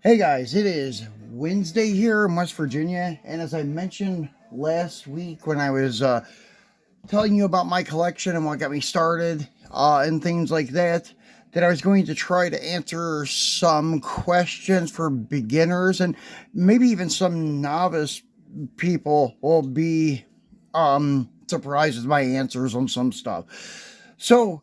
Hey guys, it is Wednesday here in West Virginia, and as I mentioned last week when I was telling you about my collection and what got me started and things like that, that I was going to try to answer some questions for beginners and maybe even some novice people will be surprised with my answers on some stuff. So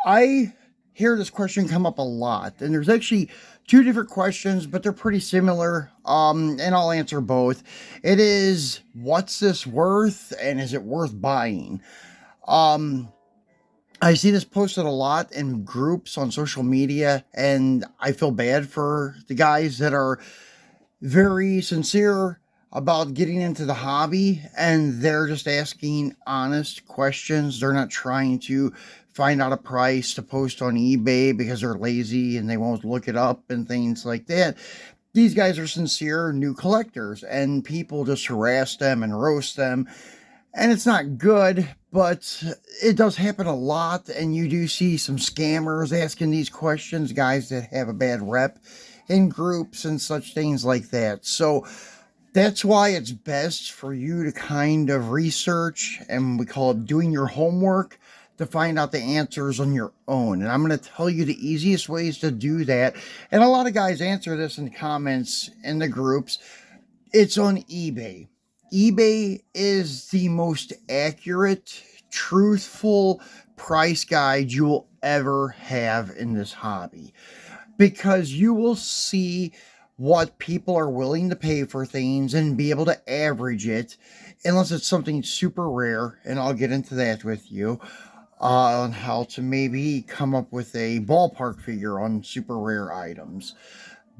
I hear this question come up a lot, and there's actually two different questions, but they're pretty similar. And I'll answer both. It is, what's this worth, and is it worth buying? Um, I see this posted a lot in groups on social media, and I feel bad for the guys that are very sincere about getting into the hobby and they're just asking honest questions. They're not trying to find out a price to post on eBay because they're lazy and they won't look it up and things like that. These guys are sincere new collectors and people just harass them and roast them. And it's not good, but it does happen a lot. And you do see some scammers asking these questions, guys that have a bad rep in groups and such things like that. So that's why it's best for you to kind of research, and we call it doing your homework, to find out the answers on your own. And I'm going to tell you the easiest ways to do that. And a lot of guys answer this in comments in the groups. It's on eBay. eBay is the most accurate, truthful price guide you will ever have in this hobby, because you will see what people are willing to pay for things and be able to average it, unless it's something super rare. And I'll get into that with you on how to maybe come up with a ballpark figure on super rare items.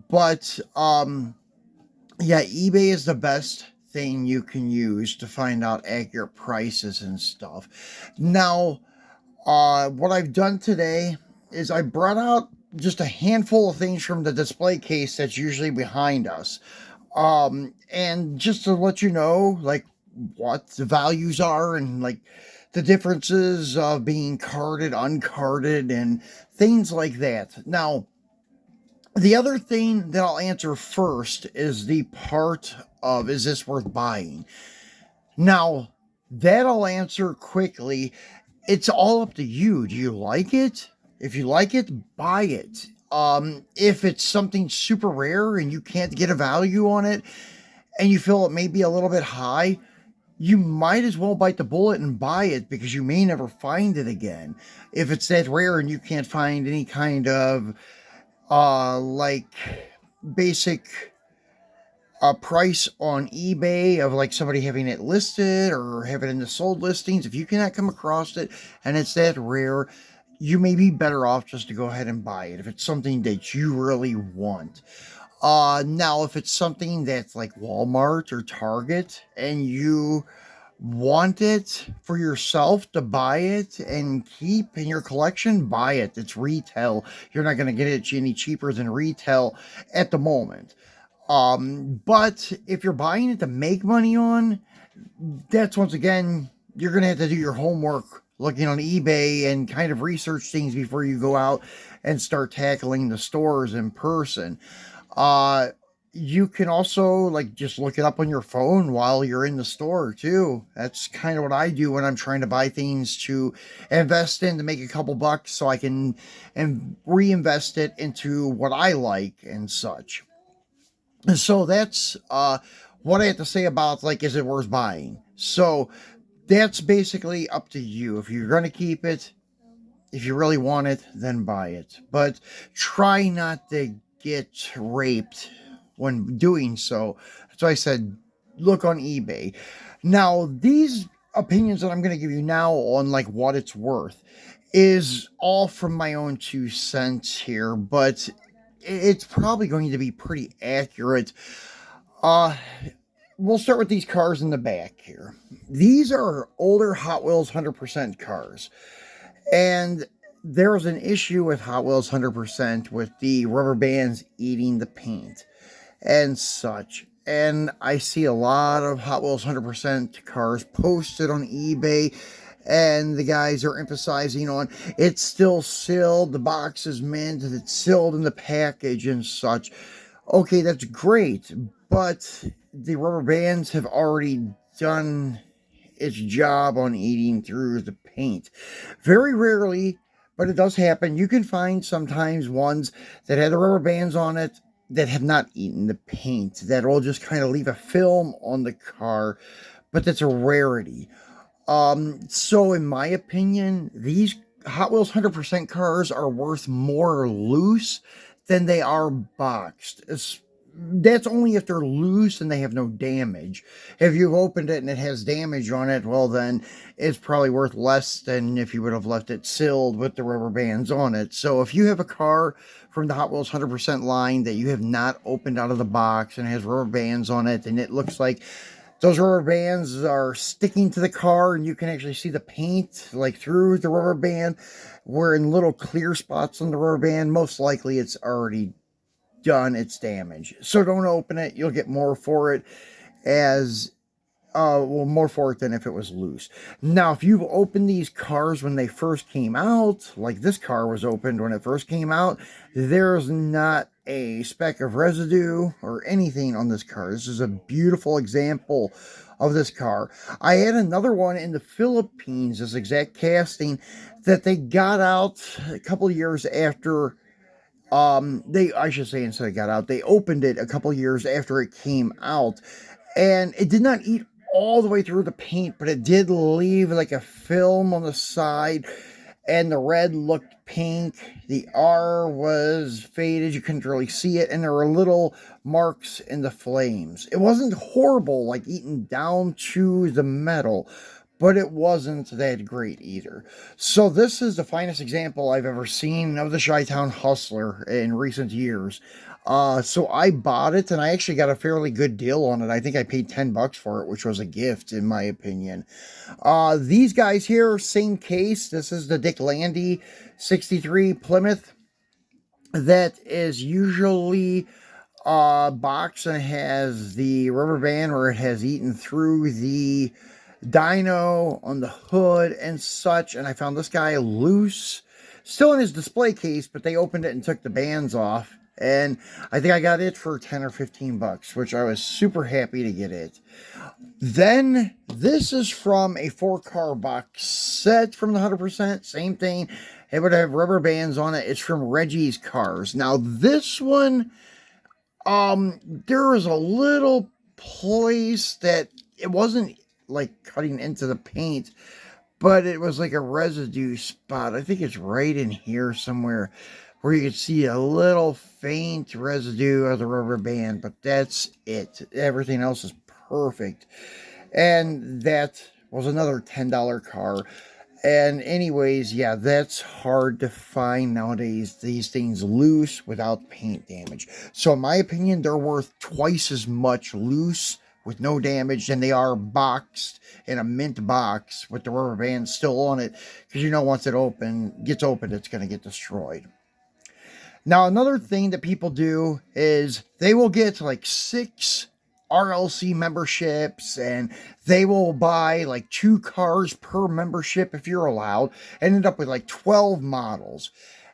But yeah, eBay is the best thing you can use to find out accurate prices and stuff. Now, what I've done today is I brought out just a handful of things from the display case that's usually behind us. And just to let you know, like, what the values are and like the differences of being carded, uncarded, and things like that. Now, the other thing that I'll answer first is the part of, is this worth buying? Now, that I'll answer quickly. It's all up to you. Do you like it? If you like it, buy it. If it's something super rare and you can't get a value on it and you feel it may be a little bit high, you might as well bite the bullet and buy it, because you may never find it again. If it's that rare and you can't find any kind of like basic price on eBay of like somebody having it listed or have it in the sold listings, if you cannot come across it and it's that rare, you may be better off just to go ahead and buy it if it's something that you really want. Now, if it's something that's like Walmart or Target and you want it for yourself to buy it and keep in your collection, buy it. It's retail. You're not going to get it any cheaper than retail at the moment. But if you're buying it to make money on, that's, once again, you're going to have to do your homework looking on eBay and kind of research things before you go out and start tackling the stores in person. Uh, you can also like just look it up on your phone while you're in the store too. That's kind of what I do when I'm trying to buy things to invest in to make a couple bucks so I can and reinvest it into what I like and such. And so that's what I have to say about, like, is it worth buying? So that's basically up to you. If you're going to keep it, if you really want it, then buy it. But try not to get raped when doing so. That's why I said look on eBay. Now, these opinions that I'm going to give you now on like what it's worth is all from my own 2 cents here, but it's probably going to be pretty accurate. Uh, we'll start with these cars in the back here. These are older Hot Wheels 100% cars. And there was an issue with Hot Wheels 100% with the rubber bands eating the paint and such. And I see a lot of Hot Wheels 100% cars posted on eBay, and the guys are emphasizing on it's still sealed, the box is mint, it's sealed in the package and such. Okay, that's great, but the rubber bands have already done its job on eating through the paint. Very rarely, but it does happen. You can find sometimes ones that had the rubber bands on it that have not eaten the paint, that will just kind of leave a film on the car, but that's a rarity. So in my opinion, these Hot Wheels 100% cars are worth more loose than they are boxed. That's only if they're loose and they have no damage. If you've opened it and it has damage on it, well, then it's probably worth less than if you would have left it sealed with the rubber bands on it. So if you have a car from the Hot Wheels 100% line that you have not opened out of the box and has rubber bands on it, and it looks like those rubber bands are sticking to the car and you can actually see the paint like through the rubber band, where in little clear spots on the rubber band, most likely it's already done its damage. So don't open it. You'll get more for it as more for it than if it was loose. Now, if you've opened these cars when they first came out, like this car was opened when it first came out, there's not a speck of residue or anything on this car. This is a beautiful example of this car. I had another one in the Philippines, this exact casting, that they got out a couple of years after they I should say instead of got out, they opened it a couple of years after it came out, and it did not eat all the way through the paint, but it did leave like a film on the side, and the red looked pink. The R was faded, you couldn't really see it, and there were little marks in the flames. It wasn't horrible, like eaten down to the metal, but it wasn't that great either. So this is the finest example I've ever seen of the Chi-Town Hustler in recent years. So I bought it and I actually got a fairly good deal on it. I think I paid $10 for it, which was a gift in my opinion. These guys here, same case. This is the Dick Landy 63 Plymouth that is usually box and has the rubber band where it has eaten through the dyno on the hood and such. And I found this guy loose, still in his display case, but they opened it and took the bands off. And I think I got it for 10 or 15 bucks, which I was super happy to get it. Then this is from a 4-car box set from the 100%. Same thing. It would have rubber bands on it. It's from Reggie's Cars. Now this one, there was a little place that it wasn't like cutting into the paint, but it was like a residue spot. I think it's right in here somewhere where you can see a little faint residue of the rubber band, but that's it. Everything else is perfect. And that was another $10 car. And anyways, yeah, that's hard to find nowadays, these things loose without paint damage. So in my opinion, they're worth twice as much loose with no damage than they are boxed in a mint box with the rubber band still on it. Because you know once it gets opened, it's going to get destroyed. Now, another thing that people do is they will get like 6 RLC memberships and they will buy like 2 cars per membership if you're allowed, and end up with like 12 models.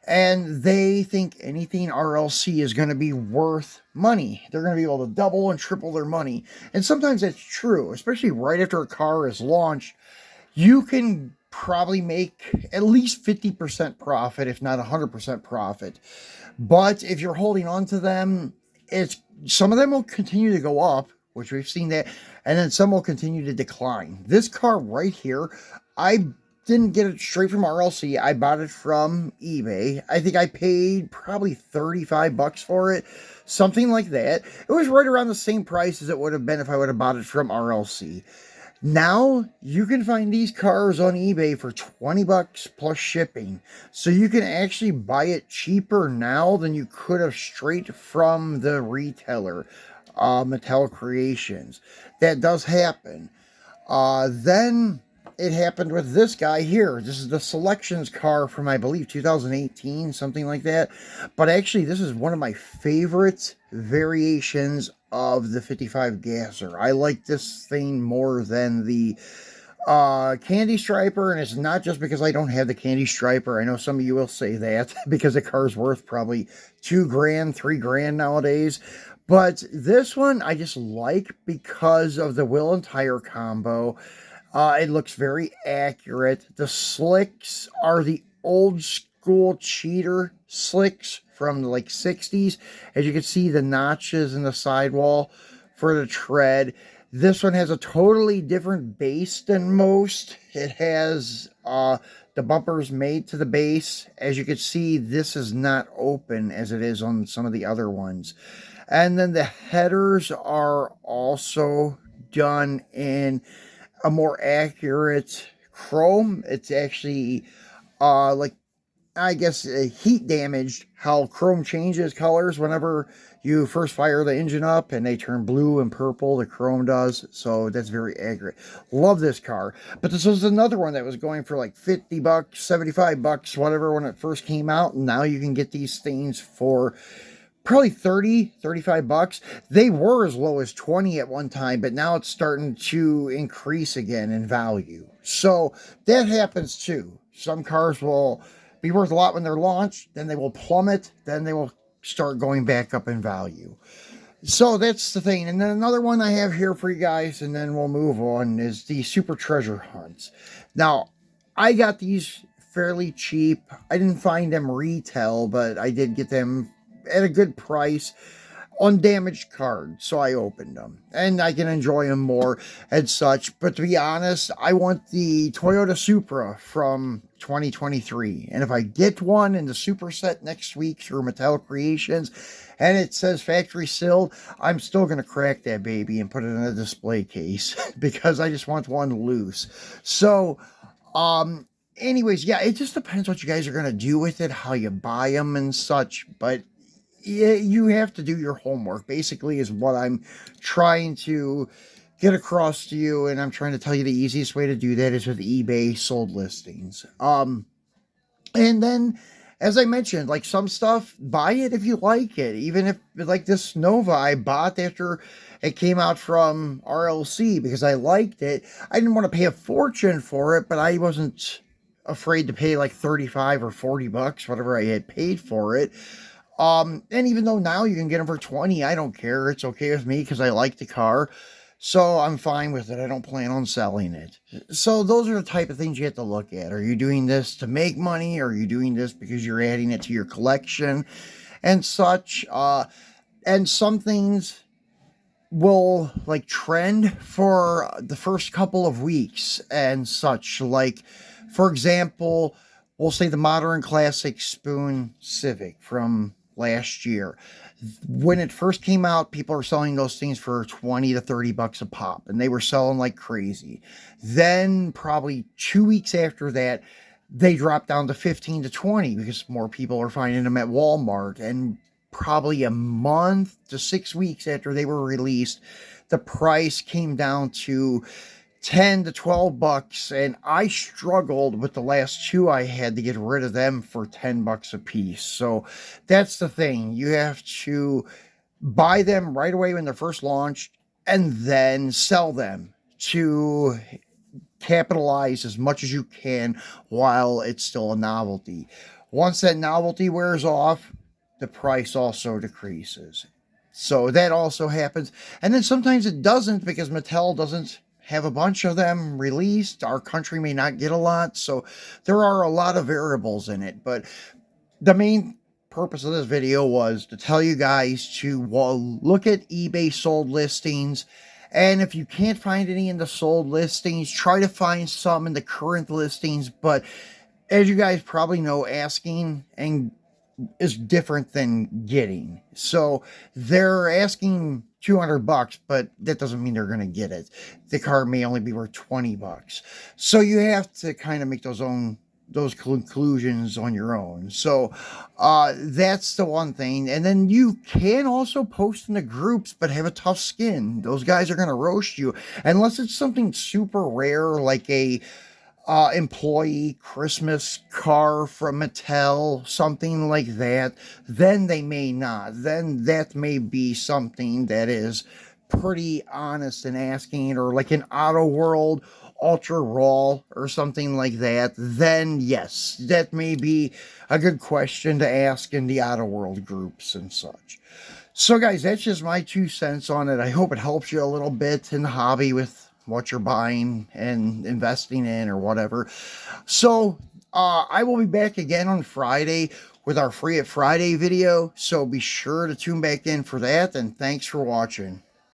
And they think anything RLC is going to be worth money. They're going to be able to double and triple their money. And sometimes that's true, especially right after a car is launched. You can probably make at least 50% profit, if not 100% profit. But if you're holding on to them, some of them will continue to go up, which we've seen that, and then some will continue to decline. This car right here, I didn't get it straight from RLC. I bought it from eBay. I think I paid probably 35 bucks for it, something like that. It was right around the same price as it would have been if I would have bought it from RLC. Now you can find these cars on eBay for 20 bucks plus shipping. So you can actually buy it cheaper now than you could have straight from the retailer, Mattel Creations. That does happen. Then it happened with this guy here. This is the Selections car from, I believe, 2018, something like that. But actually, this is one of my favorite variations of the 55 Gasser. I like this thing more than the Candy striper, and it's not just because I don't have the candy striper. I know some of you will say that because the car's worth probably 2 grand, 3 grand nowadays. But this one I just like because of the wheel and tire combo. It looks very accurate. The slicks are the old school cheater slicks from the like 60s. As you can see, the notches in the sidewall for the tread. This one has a totally different base than most. It has the bumpers made to the base. As you can see, this is not open as it is on some of the other ones. And then the headers are also done in a more accurate chrome. It's actually like, I guess, heat damaged how chrome changes colors whenever you first fire the engine up, and they turn blue and purple, the chrome does. So that's very accurate. Love this car. But this was another one that was going for like 50 bucks, 75 bucks, whatever, when it first came out. And now you can get these things for probably 30, 35 bucks. They were as low as 20 at one time, but now it's starting to increase again in value. So that happens too. Some cars will be worth a lot when they're launched, then they will plummet, then they will start going back up in value. So that's the thing. And then another one I have here for you guys, and then we'll move on, is the Super Treasure Hunts. Now, I got these fairly cheap. I didn't find them retail, but I did get them at a good price on damaged cards, so I opened them and I can enjoy them more and such. But to be honest, I want the Toyota Supra from 2023, and if I get one in the super set next week through Mattel Creations and it says factory sealed, I'm still going to crack that baby and put it in a display case because I just want one loose. So anyways, yeah, it just depends what you guys are going to do with it, how you buy them and such. But yeah, you have to do your homework, basically, is what I'm trying to get across to you. And I'm trying to tell you the easiest way to do that is with eBay sold listings. And then, as I mentioned, like some stuff, buy it if you like it. Even if, like this Nova, I bought after it came out from RLC because I liked it. I didn't want to pay a fortune for it, but I wasn't afraid to pay like 35 or 40 bucks, whatever I had paid for it. And even though now you can get them for 20, I don't care. It's okay with me because I like the car. So I'm fine with it. I don't plan on selling it. So those are the type of things you have to look at. Are you doing this to make money? Or are you doing this because you're adding it to your collection and such? And some things will like trend for the first couple of weeks and such. Like, for example, we'll say the Modern Classic Spoon Civic from last year. When it first came out, people were selling those things for 20 to 30 bucks a pop, and they were selling like crazy. Then probably 2 weeks after that, they dropped down to 15 to 20 because more people are finding them at Walmart. And probably a month to 6 weeks after they were released, the price came down to 10 to 12 bucks, and I struggled with the last two I had to get rid of them for 10 bucks a piece. So that's the thing. You have to buy them right away when they're first launched and then sell them to capitalize as much as you can while it's still a novelty. Once that novelty wears off, the price also decreases. So that also happens. And then sometimes it doesn't because Mattel doesn't have a bunch of them released. Our country may not get a lot. So there are a lot of variables in it. But the main purpose of this video was to tell you guys to look at eBay sold listings. And if you can't find any in the sold listings, try to find some in the current listings. But as you guys probably know, asking and is different than getting. So they're asking 200 bucks, but that doesn't mean they're going to get it. The car may only be worth 20 bucks. So you have to kind of make those conclusions on your own. So that's the one thing. And then you can also post in the groups, but have a tough skin. Those guys are going to roast you unless it's something super rare, like a employee Christmas car from Mattel, something like that. Then they may not. Then that may be something that is pretty honest in asking, or like an Auto World ultra raw or something like that, then yes, that may be a good question to ask in the outer world groups and such. So guys, that's just my 2 cents on it. I hope it helps you a little bit in the hobby with what you're buying and investing in or whatever. So I will be back again on Friday with our Free It Friday video, so be sure to tune back in for that, and thanks for watching.